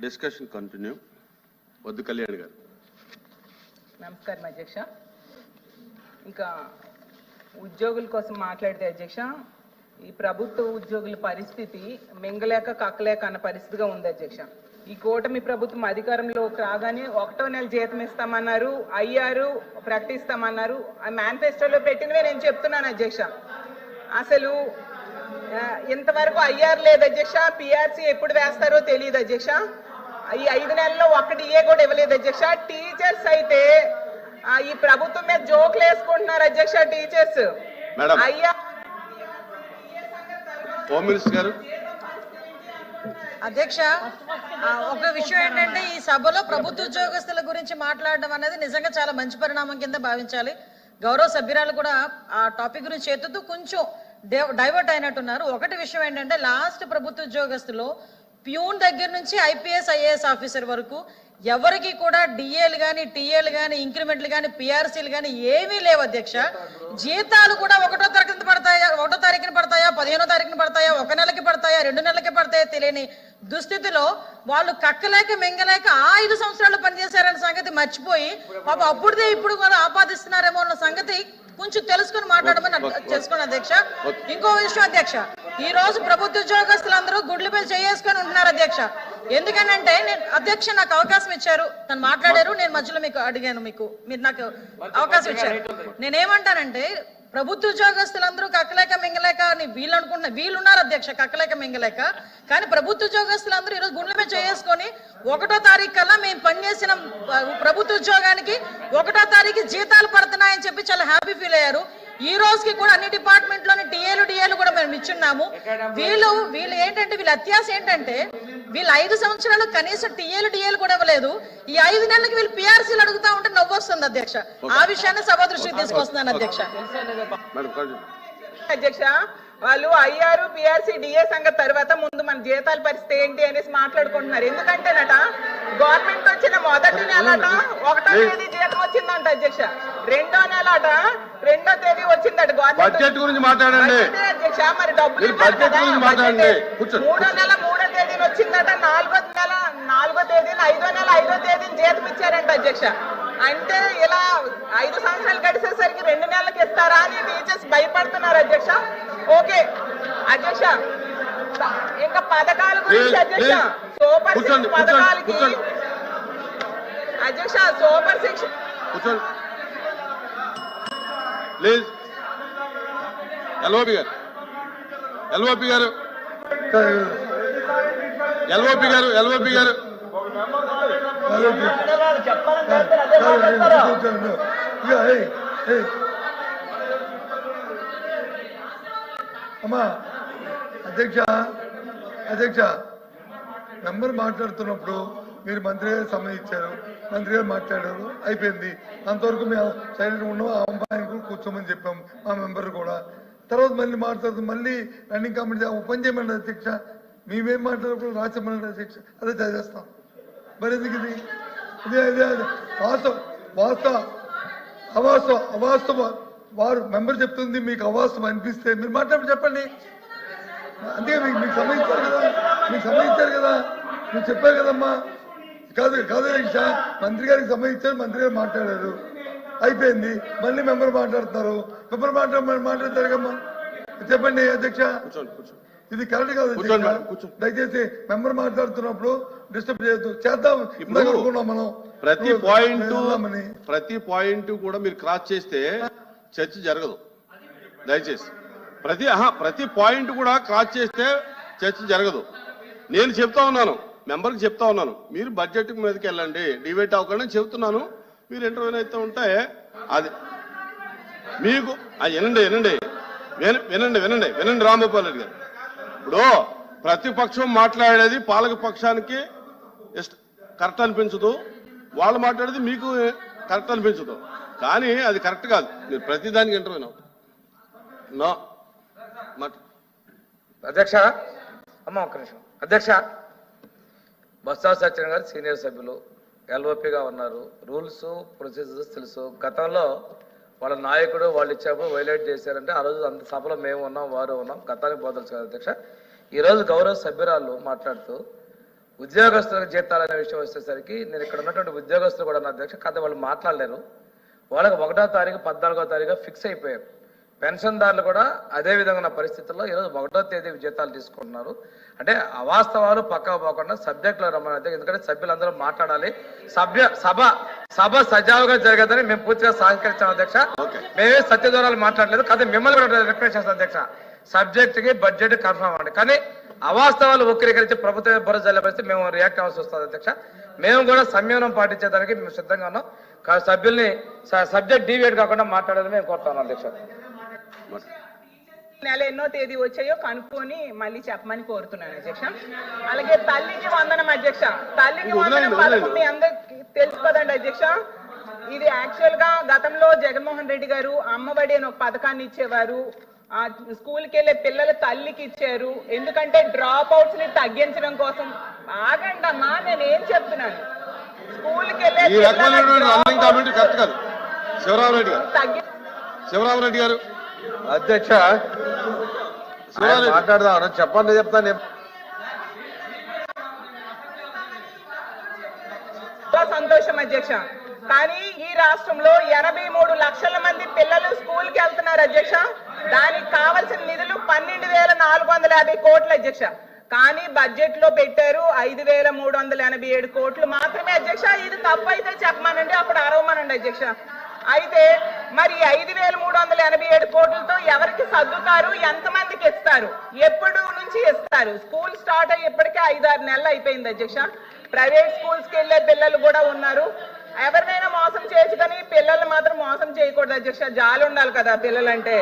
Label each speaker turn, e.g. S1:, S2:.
S1: Discussion continue. వద్దు కళ్యాణ్ గారు.
S2: నమస్కారం అధ్యక్ష. ఇంకా ఉద్యోగుల కోసం మాట్లాడితే అధ్యక్ష, ఈ ప్రభుత్వ ఉద్యోగుల పరిస్థితి మింగలేక కక్కలేక అన్న పరిస్థితిగా ఉంది అధ్యక్ష. ఈ కూటమి ప్రభుత్వం అధికారంలోకి రాగానే 1వ నెల జీతం ఇస్తామన్నారు, అయ్యారు, ప్రకటిస్తామన్నారు. ఆ మేనిఫెస్టోలో పెట్టినవే నేను చెప్తున్నాను అధ్యక్ష. అసలు ఇంతవరకు అయ్యారు లేదు అధ్యక్ష. పిఆర్సీ ఎప్పుడు వేస్తారో తెలియదు అధ్యక్ష. ఈ 5 నెలల్లో ఒక్కటి కూడా ఇవ్వలేదు అధ్యక్ష. టీచర్స్ అయితే ఈ ప్రభుత్వం మీద జోకులు వేసుకుంటున్నారు అధ్యక్ష. టీచర్స్ అయ్యా
S3: అధ్యక్ష, ఒక విషయం ఏంటంటే ఈ సభలో ప్రభుత్వ ఉద్యోగస్తుల గురించి మాట్లాడడం అనేది నిజంగా చాలా మంచి పరిణామం కింద భావించాలి. గౌరవ సభ్యురాలు కూడా ఆ టాపిక్ గురించి ఎత్తుతూ కొంచెం డైవర్ట్ అయినట్టున్నారు. ఒకటి విషయం ఏంటంటే లాస్ట్ ప్రభుత్వ ఉద్యోగస్తులు ప్యూన్ దగ్గర నుంచి ఐపీఎస్ ఐఏఎస్ ఆఫీసర్ వరకు ఎవరికి కూడా డిఏలు కానీ టీఏలు కానీ ఇంక్రిమెంట్లు కానీ పిఆర్సీలు కానీ ఏమీ లేవు అధ్యక్ష. జీతాలు కూడా 1వ తారీఖున పడతాయా, 1వ తారీఖున పడతాయా, 15వ తారీఖున పడతాయా, 1 నెలకి పడతాయా, 2 నెలలకి పడతాయా తెలియని దుస్థితిలో వాళ్ళు కక్కలేక మింగలేక 5 సంవత్సరాలు పనిచేశారన్న సంగతి మర్చిపోయి పాప అప్పుడుదే ఇప్పుడు కూడా ఆపాదిస్తున్నారేమో అన్న సంగతి కొంచెం తెలుసుకుని మాట్లాడమని తెలుసుకుని అధ్యక్ష. ఇంకో విషయం అధ్యక్ష, ఈ రోజు ప్రభుత్వ ఉద్యోగస్తులందరూ గుడ్ల మీద చేసుకొని ఉంటున్నారు అధ్యక్ష. ఎందుకనంటే నేను అధ్యక్ష నాకు అవకాశం ఇచ్చారు, తను మాట్లాడారు, నేను మధ్యలో మీకు అడిగాను, మీరు నాకు అవకాశం ఇచ్చారు. నేనేమంటానంటే ప్రభుత్వ ఉద్యోగస్తులందరూ కక్కలేక మింగలేక అని వీళ్ళు అనుకుంటున్నారు, వీళ్ళున్నారు అధ్యక్ష కక్కలేక మింగలేక. కానీ ప్రభుత్వ ఉద్యోగస్తులందరూ ఈరోజు గుండెల మీద చేసుకొని 1వ తారీఖు కల్లా మేము పనిచేసిన ప్రభుత్వ ఉద్యోగానికి 1వ తారీఖు జీతాలు పడుతున్నాయని చెప్పి చాలా హ్యాపీ ఫీల్ అయ్యారు. ఈ రోజుకి కూడా అన్ని డిపార్ట్మెంట్లోని డిఏలు కూడా మేము ఇచ్చున్నాము. వీళ్ళు ఏంటంటే వీళ్ళ అత్యాశ ఏంటంటే వీళ్ళు 5 సంవత్సరాలు కనీసం డిఏలు కూడా ఇవ్వలేదు. ఈ 5 నెలలకి వీళ్ళు పిఆర్సీలు అడుగుతా ఉంటే నవ్వు వస్తుంది అధ్యక్ష. ఆ విషయాన్ని సభ దృష్టికి తీసుకొస్తున్నాను అధ్యక్ష.
S2: అధ్యక్ష వాళ్ళు అయ్యారు పిఆర్సీ డిఏ సంగతి తర్వాత ముందు మన జీతాల పరిస్థితి ఏంటి అనేసి మాట్లాడుకుంటున్నారు. ఎందుకంటేనట గవర్నమెంట్ వచ్చిన మొదటి నెలట 1వ తేదీ జీతం వచ్చిందంట అధ్యక్ష. 2వ నెలట 2వ తేదీ వచ్చిందట గవర్నమెంట్
S1: గురించి మాట్లాడండి
S2: అధ్యక్ష. మరి డబ్బులు 3వ నెల 3వ తేదీని వచ్చిందట, 4వ నెల 4వ తేదీని, 5వ నెల 5వ తేదీని జీతం ఇచ్చారంట అధ్యక్ష. అంటే ఇలా 5 సంవత్సరాలు గడిచేసరికి 2 నెలలకు ఇస్తారా అని టీచర్స్ భయపడుతున్నారు అధ్యక్ష. ఓకే అధ్యక్ష, ఇంకా పథకాల గురించి అధ్యక్ష, సూపర్ 6 పథకాలకి అధ్యక్ష, సూపర్ 6
S1: ఎల్ఓపి గారు
S4: అమ్మా అధ్యక్ష మెంబర్ మాట్లాడుతున్నప్పుడు మీరు మంత్రి గారు సమయం ఇచ్చారు, మంత్రి గారు మాట్లాడారు, అయిపోయింది. అంతవరకు మేము సైలెంట్ ఉన్నాం. ఆ అమ్మాయిని కూడా కూర్చోమని చెప్పాం మా మెంబర్ కూడా. తర్వాత మళ్ళీ మాట్లాడుతూ మళ్ళీ రన్నింగ్ కమిటీ ఓపెన్ చేయమని అధ్యక్ష. మేమేం మాట్లాడప్పుడు రాసేమని అధ్యక్ష, అదే చదివేస్తాం. మరి ఎందుకు ఇది అవాస్తవ వారు మెంబర్ చెప్తుంది మీకు అవాస్తవం అనిపిస్తే మీరు మాట్లాడి చెప్పండి. అంతే మీకు సంబంధించారు కదా, మీరు చెప్పారు కదమ్మా. కాదు అధ్యక్ష, మంత్రి గారికి సంబంధించారు, మంత్రి గారు మాట్లాడారు, అయిపోయింది. మళ్ళీ మెంబర్ మాట్లాడతారు, మెంబర్ మాట్లాడతారు కమ్మా. చెప్పండి అధ్యక్ష, ఇది కరెక్ట్ కాదు అధ్యక్ష. దయచేసి మెంబర్ మాట్లాడుతున్నప్పుడు డిస్టర్బ్ చేయొద్దు. చేద్దాం మనం
S1: ప్రతి పాయింట్ కూడా మీరు క్రాస్ చేస్తే చర్చ జరగదు. దయచేసి ప్రతి పాయింట్ కూడా క్రాస్ చేస్తే చర్చ జరగదు. నేను చెప్తా ఉన్నాను, మెంబర్కి చెప్తా ఉన్నాను, మీరు బడ్జెట్ మీదకి వెళ్ళండి, డిబేట్ అవ్వకుండా చెప్తున్నాను. మీరు ఇంటర్వ్యూ అయితే ఉంటే అది మీకు వినండి రాంగోపాల్ రెడ్డి గారు. ఇప్పుడు ప్రతిపక్షం మాట్లాడేది పాలక పక్షానికి కరెక్ట్ అనిపించదు, వాళ్ళు మాట్లాడేది మీకు కరెక్ట్ అనిపించదు. కానీ అది కరెక్ట్ కాదు. మీరు ప్రతిదానికి ఇంటర్వ్యూ
S5: అధ్యక్ష. అమ్మ ఒక్క నిమిషం అధ్యక్ష. బొత్స సత్యనారాయణ గారు సీనియర్ సభ్యులు ఎల్ఓపిగా ఉన్నారు, రూల్స్ ప్రొసీజర్స్ తెలుసు. గతంలో వాళ్ళ నాయకుడు వాళ్ళు ఇచ్చేప్పుడు వైలేట్ చేశారంటే ఆ రోజు అంత సభలో మేము ఉన్నాం, వారు ఉన్నాం. గతానికి పోదలుచు కదా అధ్యక్ష. ఈరోజు గౌరవ సభ్యురాలు మాట్లాడుతూ ఉద్యోగస్తులకు జీతాలు అనే విషయం వచ్చేసరికి నేను ఇక్కడ ఉన్నటువంటి ఉద్యోగస్తులు కూడా నా అధ్యక్ష కథ వాళ్ళు మాట్లాడలేరు. వాళ్ళకి 1వ తారీఖు 14వ తారీఖు ఫిక్స్ అయిపోయారు. పెన్షన్దారులు కూడా అదే విధంగా ఉన్న పరిస్థితుల్లో ఈరోజు 1వ తేదీ జీతాలు తీసుకుంటున్నారు. అంటే అవాస్తవాలు పక్కా పోకుండా సబ్జెక్టులో రమ్మని, ఎందుకంటే సభ్యులందరూ మాట్లాడాలి. సభ సజావుగా జరగదని మేము పూర్తిగా సహకరించాం అధ్యక్ష. మేమే సత్యదూరాలు మాట్లాడలేదు కదా, మిమ్మల్ని కూడా రిక్వెస్ట్ చేస్తాం అధ్యక్ష. సబ్జెక్ట్ కి బడ్జెట్ కన్ఫర్మ్ అవ్వండి, కానీ అవాస్తవాలు వక్రీకరించి ప్రభుత్వం బుర్ర జల్లే పరిస్థితి మేము రియాక్ట్ అవ్వాల్సి వస్తుంది అధ్యక్ష. మేము కూడా సంయమనం పాటించేదానికి మేము సిద్ధంగా ఉన్నాం. సభ్యుల్ని సబ్జెక్ట్ డీవియేట్ కాకుండా మాట్లాడాలని మేము కోరుతాం అధ్యక్ష.
S2: నెల ఎన్నో తేదీ వచ్చాయో కనుక్కొని మళ్ళీ చెప్పమని కోరుతున్నాను అధ్యక్ష. అలాగే తల్లికి వందనం అధ్యక్ష. తల్లికి వందనం పథకం మీ అందరికి తెలుసు కదండి అధ్యక్ష. ఇది యాక్చువల్ గా గతంలో జగన్మోహన్ రెడ్డి గారు అమ్మఒడి అని ఒక పథకాన్ని ఇచ్చేవారు. ఆ స్కూల్కి వెళ్ళే పిల్లల తల్లికి ఇచ్చారు. ఎందుకంటే డ్రాప్ అవుట్స్ ని తగ్గించడం కోసం. ఆగండమ్మా, నేను ఏం చెప్తున్నాను, స్కూల్కి వెళ్ళే
S1: శివరామరెడ్డి గారు
S6: అధ్యక్ష మాట్లాడదాం చెప్పండి, చెప్తాను.
S2: సంతోషం అధ్యక్ష. కానీ ఈ రాష్ట్రంలో 83 లక్షల మంది పిల్లలు స్కూల్ కి వెళ్తున్నారు అధ్యక్ష. దానికి కావాల్సిన నిధులు 12,450 కోట్లు అధ్యక్ష. కానీ బడ్జెట్ లో పెట్టారు 5,387 కోట్లు మాత్రమే అధ్యక్ష. ఇది తప్పు అయితే చెప్పమనండి, అప్పుడు అరవమనండి అధ్యక్ష. అయితే మరి 5,387 కోట్లతో ఎవరికి సర్దుతారు, ఎంతమందికి ఇస్తారు, ఎప్పుడు నుంచి ఇస్తారు? స్కూల్ స్టార్ట్ అయ్యి ఇప్పటికే 5-6 నెలలు అయిపోయింది అధ్యక్ష. ప్రైవేట్ స్కూల్స్కి వెళ్ళే పిల్లలు కూడా ఉన్నారు. ఎవరినైనా మోసం చేయొచ్చు కానీ పిల్లలు మాత్రం మోసం చేయకూడదు అధ్యక్ష. జాలి ఉండాలి కదా పిల్లలంటే.